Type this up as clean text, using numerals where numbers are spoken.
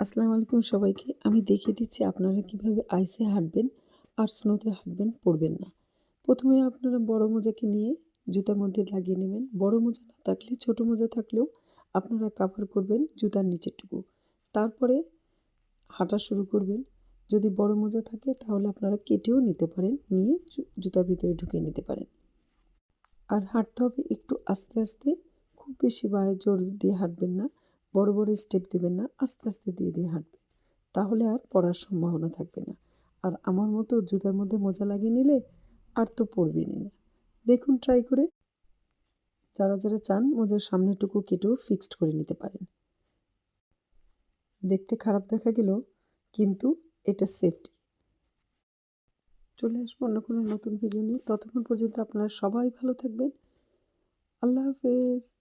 আসসালামু আলাইকুম সবাইকে। আমি দেখিয়ে দিচ্ছি আপনারা কিভাবে আইসে হাঁটবেন আর স্নোতে হাঁটবেন, পড়বেন না। ১ম এ আপনারা বড় মোজাকে নিয়ে জুতার মধ্যে লাগিয়ে নেবেন। বড় মোজা না থাকলে ছোট মোজা থাকলেও আপনারা কাভার করবেন জুতার নিচেরটুকু। তারপরে হাঁটা শুরু করবেন। যদি বড় মোজা থাকে তাহলে আপনারা কেটেও নিতে পারেন, নিয়ে জুতার ভিতরে ঢুকিয়ে নিতে পারেন। আর হাঁটতে হবে একটু আস্তে, আস্তে। খুব বেশি বায়ে জোর দিয়ে হাঁটবেন না। বড়, বড় স্টেপ দিবেন না। আস্তে, আস্তে দিয়ে হাঁটবেন। তাহলে আর পড়ার সম্ভাবনা থাকবে না। আর আমার মতো জুতার মধ্যে মোজা লাগিয়ে নিলে আর তো পড়বেনই না। দেখুন ট্রাই করে। যারা চান মোজার সামনেরটুকু কেটেও ফিক্সড করে নিতে পারেন। দেখতে খারাপ দেখা গেলেও কিন্তু এটা সেফটি। চলে আসবো অন্য কোনো নতুন ভিডিও নিয়ে। ততক্ষণ পর্যন্ত আপনারা সবাই ভালো থাকবেন। আল্লাহ হাফেজ।